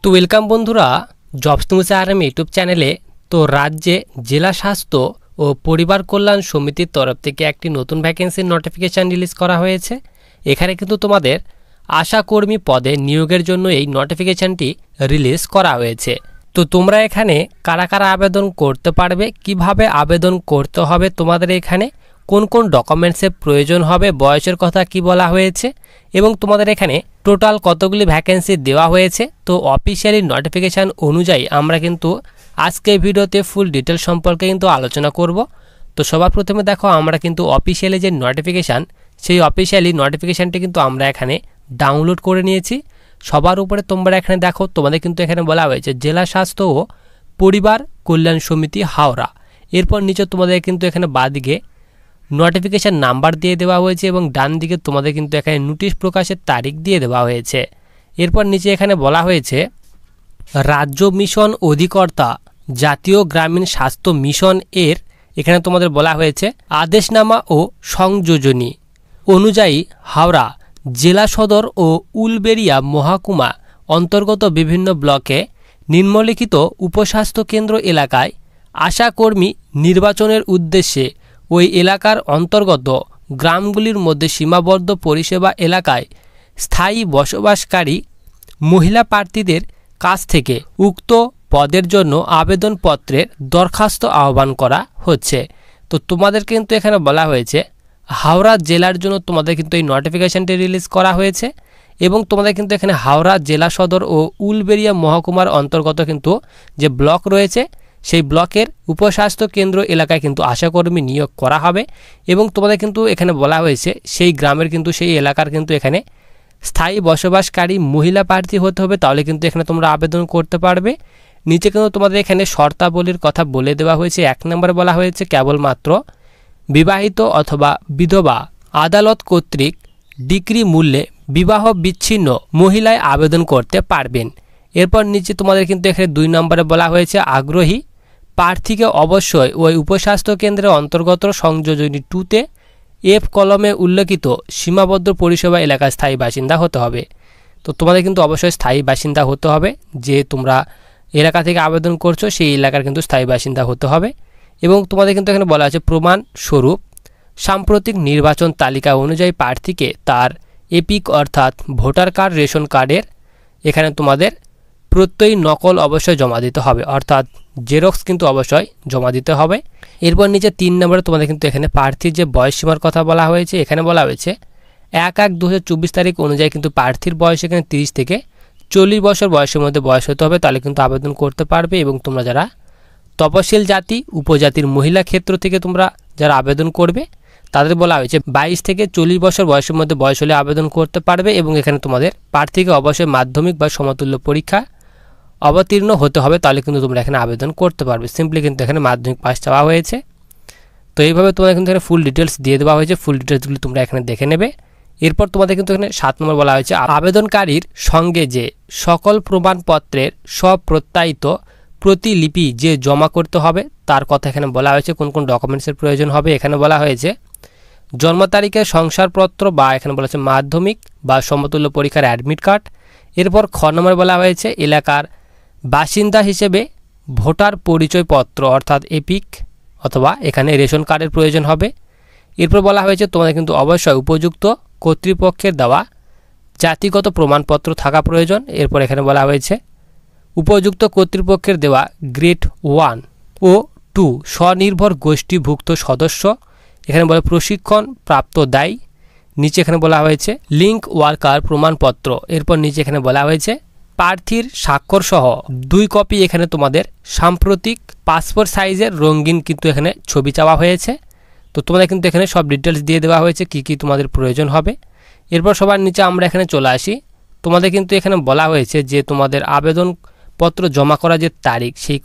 তো ওয়েলকাম বন্ধুরা, jobs news RM YouTube চ্যানেলে। তো রাজ্যে জেলা স্বাস্থ্য ও পরিবার কল্যাণ সমিতির তরফ থেকে একটি নতুন ভ্যাকেন্সির নোটিফিকেশান রিলিজ করা হয়েছে। এখানে কিন্তু তোমাদের আশাকর্মী পদে নিয়োগের জন্য এই নোটিফিকেশানটি রিলিজ করা হয়েছে। তো তোমরা এখানে কারা কারা আবেদন করতে পারবে, কিভাবে আবেদন করতে হবে, তোমাদের এখানে কোন কোন ডকুমেন্টসের প্রয়োজন হবে, বয়সের কথা কি বলা হয়েছে এবং তোমাদের এখানে টোটাল কতগুলি ভ্যাকেন্সি দেওয়া হয়েছে। তো অফিসিয়ালি নোটিফিকেশান অনুযায়ী আমরা কিন্তু আজকে ভিডিওতে ফুল ডিটেল সম্পর্কে কিন্তু আলোচনা করব। তো সবার প্রথমে দেখো, আমরা কিন্তু অফিসিয়ালি যে নোটিফিকেশান, সেই অফিসিয়ালি নোটিফিকেশানটি কিন্তু আমরা এখানে ডাউনলোড করে নিয়েছি। সবার উপরে তোমরা এখানে দেখো, তোমাদের কিন্তু এখানে বলা হয়েছে জেলা স্বাস্থ্য ও পরিবার কল্যাণ সমিতি হাওড়া। এরপর নিচে তোমাদের কিন্তু এখানে বাঁদিকে নোটিফিকেশান নাম্বার দিয়ে দেওয়া হয়েছে এবং ডান দিকে তোমাদের কিন্তু এখানে নোটিশ প্রকাশের তারিখ দিয়ে দেওয়া হয়েছে। এরপর নিচে এখানে বলা হয়েছে রাজ্য মিশন অধিকর্তা জাতীয় গ্রামীণ স্বাস্থ্য মিশন এর এখানে তোমাদের বলা হয়েছে আদেশনামা ও সংযোজনী অনুযায়ী হাওড়া জেলা সদর ও উলবেড়িয়া মহকুমা অন্তর্গত বিভিন্ন ব্লকে নিম্নলিখিত উপস্বাস্থ্য কেন্দ্র এলাকায় আশাকর্মী নির্বাচনের উদ্দেশ্যে ওই এলাকার অন্তর্গত গ্রামগুলির মধ্যে সীমাবদ্ধ পরিষেবা এলাকায় স্থায়ী বসবাসকারী মহিলা প্রার্থীদের কাছ থেকে উক্ত পদের জন্য আবেদনপত্রের দরখাস্ত আহ্বান করা হচ্ছে। তো তোমাদের কিন্তু এখানে বলা হয়েছে হাওড়া জেলার জন্য তোমাদের কিন্তু এই নোটিফিকেশানটি রিলিজ করা হয়েছে এবং তোমাদের কিন্তু এখানে হাওড়া জেলা সদর ও উলবেড়িয়া মহকুমার অন্তর্গত কিন্তু যে ব্লক রয়েছে, সেই ব্লকের উপস্বাস্থ্য কেন্দ্র এলাকায় কিন্তু আশাকর্মী নিয়োগ করা হবে এবং তোমাদের কিন্তু এখানে বলা হয়েছে সেই গ্রামের কিন্তু সেই এলাকার কিন্তু এখানে স্থায়ী বসবাসকারী মহিলা প্রার্থী হতে হবে, তাহলে কিন্তু এখানে তোমরা আবেদন করতে পারবে। নিচে কিন্তু তোমাদের এখানে শর্তাবলীর কথা বলে দেওয়া হয়েছে। 1 নম্বরে বলা হয়েছে কেবলমাত্র বিবাহিত অথবা বিধবা আদালত কর্তৃক ডিক্রি মূল্যে বিবাহ বিচ্ছিন্ন মহিলায় আবেদন করতে পারবেন। এরপর নিচে তোমাদের কিন্তু এখানে 2 নম্বরে বলা হয়েছে আগ্রহী প্রার্থীকে অবশ্যই ওই উপস্বাস্থ্য কেন্দ্রের অন্তর্গত সংযোজনী 2-তে F কলমে উল্লেখিত সীমাবদ্ধ পরিষেবা এলাকার স্থায়ী বাসিন্দা হতে হবে। তো তোমাদের কিন্তু অবশ্যই স্থায়ী বাসিন্দা হতে হবে, যে তোমরা এলাকা থেকে আবেদন করছো সেই এলাকার কিন্তু স্থায়ী বাসিন্দা হতে হবে। এবং তোমাদের কিন্তু এখানে বলা আছে প্রমাণ স্বরূপ সাম্প্রতিক নির্বাচন তালিকা অনুযায়ী প্রার্থীকে তার এপিক অর্থাৎ ভোটার কার্ড, রেশন কার্ডের এখানে তোমাদের প্রত্যয়ী নকল অবশ্যই জমা দিতে হবে, অর্থাৎ জেরক্স কিন্তু অবশ্যই জমা দিতে হবে। এরপর নিচে 3 নম্বরে তোমাদের কিন্তু এখানে প্রার্থীর যে বয়স সীমার কথা বলা হয়েছে। এখানে বলা হয়েছে 1/1/2024 তারিখ অনুযায়ী কিন্তু প্রার্থীর বয়স এখানে 30 থেকে 40 বছর বয়সের মধ্যে বয়স হতে হবে, তাহলে কিন্তু আবেদন করতে পারবে। এবং তোমরা যারা তপশিল জাতি উপজাতির মহিলা ক্ষেত্র থেকে তোমরা যারা আবেদন করবে, তাদের বলা হয়েছে 22 থেকে 40 বছর বয়সের মধ্যে বয়স হলে আবেদন করতে পারবে। এবং এখানে তোমাদের প্রার্থীকে অবশ্যই মাধ্যমিক বা সমতুল্য পরীক্ষা অবতীর্ণ হতে হবে, তাহলে কিন্তু তোমরা এখানে আবেদন করতে পারবে। সিম্পলি কিন্তু এখানে মাধ্যমিক পাস চাওয়া হয়েছে। তো এইভাবে তোমাদের কিন্তু এখানে ফুল ডিটেলস দিয়ে দেওয়া হয়েছে, ফুল ডিটেলসগুলি তোমরা এখানে দেখে নেবে। এরপর তোমাদের কিন্তু এখানে 7 নম্বর বলা হয়েছে আবেদনকারীর সঙ্গে যে সকল প্রমাণপত্রের স্বপ্রত্যায়িত প্রতিলিপি যে জমা করতে হবে তার কথা এখানে বলা হয়েছে, কোন কোন ডকুমেন্টসের প্রয়োজন হবে। এখানে বলা হয়েছে জন্ম তারিখের শংসাপত্র বা এখানে বলা হয়েছে মাধ্যমিক বা সমতুল্য পরীক্ষার অ্যাডমিট কার্ড। এরপর খ নম্বরে বলা হয়েছে এলাকার বাসিন্দা হিসেবে ভোটার পরিচয়পত্র অর্থাৎ এপিক অথবা এখানে রেশন কার্ডের প্রয়োজন হবে। এরপর বলা হয়েছে তোমাদের কিন্তু অবশ্যই উপযুক্ত কর্তৃপক্ষের দেওয়া জাতিগত প্রমাণপত্র থাকা প্রয়োজন। এরপর এখানে বলা হয়েছে উপযুক্ত কর্তৃপক্ষের দেওয়া গ্রেড 1 ও 2 স্বনির্ভর গোষ্ঠীভুক্ত সদস্য এখানে বলে প্রশিক্ষণ প্রাপ্ত দায়ী। নিচে এখানে বলা হয়েছে লিঙ্ক ওয়ার্কার প্রমাণপত্র। এরপর নিচে এখানে বলা হয়েছে প্রার্থীর স্বাক্ষর সহ 2 কপি এখানে তোমাদের সাম্প্রতিক পাসপোর্ট সাইজের রঙিন কিন্তু এখানে ছবি চাওয়া হয়েছে। তো তোমাদের কিন্তু এখানে সব ডিটেলস দিয়ে দেওয়া হয়েছে কি কি তোমাদের প্রয়োজন হবে। এরপর সবার নিচে আমরা এখানে চলে আসি। তোমাদের কিন্তু এখানে বলা হয়েছে যে তোমাদের আবেদনপত্র জমা করার যে তারিখ, সেই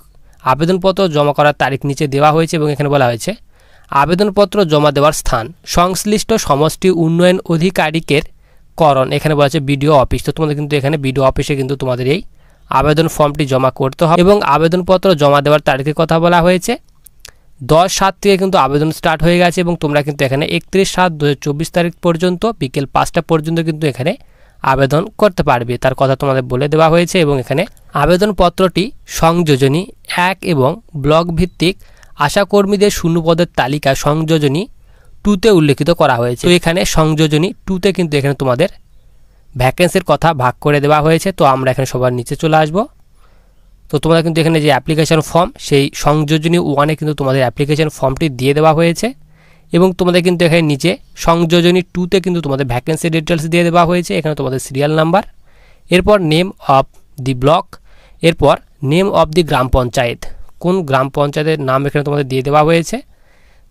আবেদনপত্র জমা করার তারিখ নিচে দেওয়া হয়েছে এবং এখানে বলা হয়েছে আবেদনপত্র জমা দেওয়ার স্থান সংশ্লিষ্ট সমষ্টি উন্নয়ন আধিকারিকের করণ এখানে বলা আছে বিডিও অফিস। তো তোমাদের কিন্তু এখানে বিডিও অফিসে কিন্তু তোমাদের এই আবেদন ফর্মটি জমা করতে হবে এবং আবেদনপত্র জমা দেওয়ার তারিখের কথা বলা হয়েছে 10/7 থেকে কিন্তু আবেদন স্টার্ট হয়ে গেছে এবং তোমরা কিন্তু এখানে 31/7/2024 তারিখ পর্যন্ত বিকেল 5টা পর্যন্ত কিন্তু এখানে আবেদন করতে পারবে, তার কথা তোমাদের বলে দেওয়া হয়েছে। এবং এখানে আবেদনপত্রটি সংযোজনী 1 এবং ব্লক ভিত্তিক আশাকর্মীদের শূন্যপদের তালিকা সংযোজনী 2তে উল্লেখিত করা হয়েছে। তো এখানে সংযোজনী 2তে কিন্তু এখানে তোমাদের ভ্যাকেন্সির কথা ভাগ করে দেওয়া হয়েছে। তো আমরা এখানে সবার নিচে চলে আসব। তো তোমরা কিন্তু এখানে যে অ্যাপ্লিকেশন ফর্ম, সেই সংযোজনী 1-এ কিন্তু তোমাদের অ্যাপ্লিকেশন ফর্মটি দিয়ে দেওয়া হয়েছে এবং তোমাদের কিন্তু এখানে নিচে সংযোজনী 2তে কিন্তু তোমাদের ভ্যাকেন্সি ডিটেলস দিয়ে দেওয়া হয়েছে। এখানে তোমাদের সিরিয়াল নাম্বার, এরপর নেম অফ দি ব্লক, এরপর নেম অফ দি গ্রাম পঞ্চায়েত, কোন গ্রাম পঞ্চায়েতের নাম এখানে তোমাদের দিয়ে দেওয়া হয়েছে।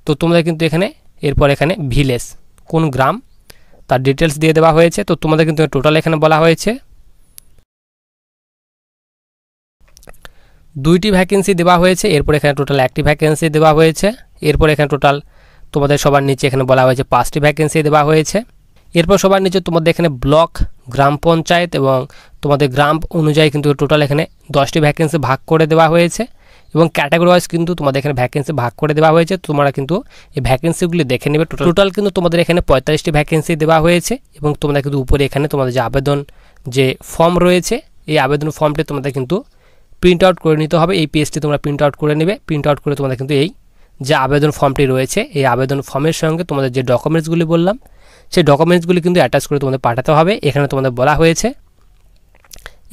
তো তোমাদের কিন্তু এখানে এরপর এখানে ভিলেজ, কোন গ্রাম তার ডিটেলস দিয়ে দেওয়া হয়েছে। তো তোমাদের কিন্তু টোটাল এখানে বলা হয়েছে 2টি ভ্যাকেন্সি দেওয়া হয়েছে। এরপর এখানে টোটাল 1টি ভ্যাকেন্সি দেওয়া হয়েছে। এরপর এখানে টোটাল তোমাদের সবার নিচে এখানে বলা হয়েছে 5টি ভ্যাকেন্সি দেওয়া হয়েছে। এরপর সবার নিচে তোমাদের এখানে ব্লক, গ্রাম পঞ্চায়েত এবং তোমাদের গ্রাম অনুযায়ী কিন্তু টোটাল এখানে 10টি ভ্যাকেন্সি ভাগ করে দেওয়া হয়েছে এবং ক্যাটাগরি ওয়াইজ কিন্তু তোমাদের এখানে ভ্যাকেন্সি ভাগ করে দেওয়া হয়েছে। তোমরা কিন্তু এই ভ্যাকেন্সিগুলি দেখে নেবে। টোটাল কিন্তু তোমাদের এখানে 45টি ভ্যাকেন্সি দেওয়া হয়েছে এবং তোমরা কিন্তু উপরে এখানে তোমাদের যে আবেদন যে ফর্ম রয়েছে, এই আবেদন ফর্মটি তোমাদের কিন্তু প্রিন্ট আউট করে নিতে হবে। এই পেজটি তোমরা প্রিন্ট আউট করে নেবে। প্রিন্ট আউট করে তোমাদের কিন্তু এই যে আবেদন ফর্মটি রয়েছে, এই আবেদন ফর্মের সঙ্গে তোমাদের যে ডকুমেন্টসগুলি বললাম, সেই ডকুমেন্টসগুলি কিন্তু অ্যাটাচ করে তোমাদের পাঠাতে হবে। এখানে তোমাদের বলা হয়েছে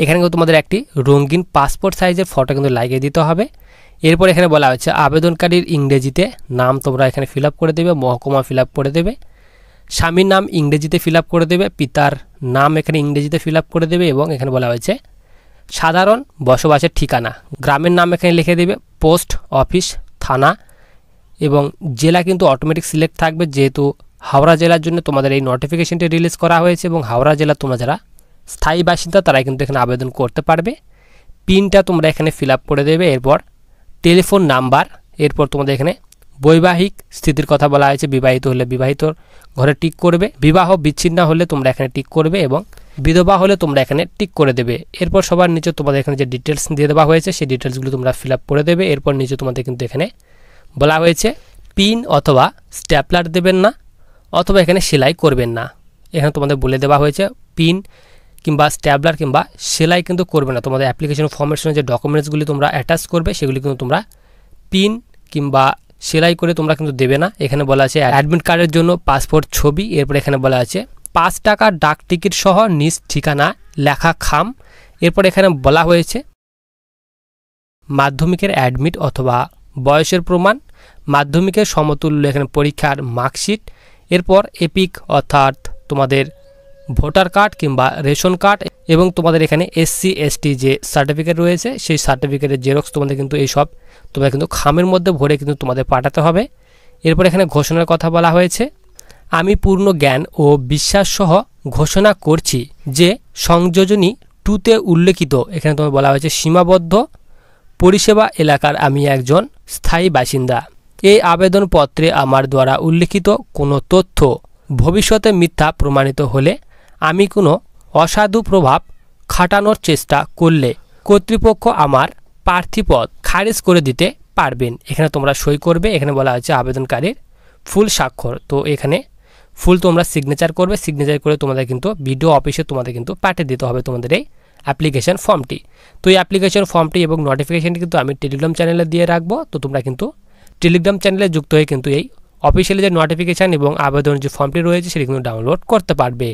এখানে কিন্তু তোমাদের একটি রঙিন পাসপোর্ট সাইজের ফটো কিন্তু লাগিয়ে দিতে হবে। এরপর এখানে বলা হচ্ছে আবেদনকারীর ইংরেজিতে নাম তোমরা এখানে ফিল আপ করে দেবে, মহকুমা ফিল আপ করে দেবে, স্বামীর নাম ইংরেজিতে ফিল আপ করে দেবে, পিতার নাম এখানে ইংরেজিতে ফিল আপ করে দেবে এবং এখানে বলা হয়েছে সাধারণ বসবাসের ঠিকানা, গ্রামের নাম এখানে লিখে দেবে, পোস্ট অফিস, থানা এবং জেলা কিন্তু অটোমেটিক সিলেক্ট থাকবে, যেহেতু হাওড়া জেলার জন্য তোমাদের এই নোটিফিকেশনটি রিলিজ করা হয়েছে এবং হাওড়া জেলা তোমরা যারা স্থায়ী বাসিন্দা তারাই কিন্তু এখানে আবেদন করতে পারবে। পিনটা তোমরা এখানে ফিল আপ করে দেবে। এরপর টেলিফোন নাম্বার, এরপর তোমাদের এখানে বৈবাহিক স্থিতির কথা বলা হয়েছে, বিবাহিত হলে বিবাহিত ঘরে টিক করবে, বিবাহ বিচ্ছিন্ন হলে তোমরা এখানে টিক করবে এবং বিধবা হলে তোমরা এখানে টিক করে দেবে। এরপর সবার নিচে তোমাদের এখানে যে ডিটেলস দিয়ে দেওয়া হয়েছে সেই ডিটেলসগুলো তোমরা ফিল আপ করে দেবে। এরপর নিচে তোমাদের কিন্তু এখানে বলা হয়েছে পিন অথবা স্ট্যাপলার দেবেন না অথবা এখানে সেলাই করবেন না। এখানে তোমাদের বলে দেওয়া হয়েছে পিন কিংবা স্ট্যাপলার কিংবা সেলাই কিন্তু করবে না। তোমাদের অ্যাপ্লিকেশন ফর্মের সঙ্গে যে ডকুমেন্টসগুলি তোমরা অ্যাটাচ করবে সেগুলি কিন্তু তোমরা পিন কিংবা সেলাই করে তোমরা কিন্তু দেবে না। এখানে বলা আছে অ্যাডমিট কার্ডের জন্য পাসপোর্ট ছবি, এরপর এখানে বলা আছে 5 টাকার ডাক টিকিট সহ নিজ ঠিকানা লেখা খাম। এরপর এখানে বলা হয়েছে মাধ্যমিকের অ্যাডমিট অথবা বয়সের প্রমাণ, মাধ্যমিকের সমতুল্য এখানে পরীক্ষার মার্কশিট, এরপর এপিক অর্থাৎ তোমাদের ভোটার কার্ড কিংবা রেশন কার্ড এবং তোমাদের এখানে SC ST যে সার্টিফিকেট রয়েছে সেই সার্টিফিকেটের জেরক্স তোমাদের কিন্তু এইসব তোমরা কিন্তু খামের মধ্যে ভরে কিন্তু তোমাদের পাঠাতে হবে। এরপর এখানে ঘোষণার কথা বলা হয়েছে আমি পূর্ণ জ্ঞান ও বিশ্বাস সহ ঘোষণা করছি যে সংযোজনী 2তে উল্লেখিত এখানে তোমার বলা হয়েছে সীমাবদ্ধ পরিষেবা এলাকার আমি একজন স্থায়ী বাসিন্দা। এই আবেদনপত্রে আমার দ্বারা উল্লেখিত কোনো তথ্য ভবিষ্যতে মিথ্যা প্রমাণিত হলে আমি কোনো অসাধু প্রভাব খাটানোর চেষ্টা করলে কর্তৃপক্ষ আমার প্রার্থীপদ খারিজ করে দিতে পারবেন। এখানে তোমরা সই করবে। এখানে বলা হয়েছে আবেদনকারীর ফুল স্বাক্ষর। তো এখানে ফুল তোমরা সিগনেচার করবে। সিগনেচার করে তোমাদের কিন্তু বিডিও অফিসে তোমাদের কিন্তু পাঠিয়ে দিতে হবে তোমাদের এই অ্যাপ্লিকেশন ফর্মটি। তো এই অ্যাপ্লিকেশন ফর্মটি এবং নোটিফিকেশনটি কিন্তু আমি টেলিগ্রাম চ্যানেলে দিয়ে রাখবো। তো তোমরা কিন্তু টেলিগ্রাম চ্যানেলে যুক্ত হয়ে কিন্তু এই অফিসিয়ালি যে নোটিফিকেশান এবং আবেদন যে ফর্মটি রয়েছে সেটি কিন্তু ডাউনলোড করতে পারবে।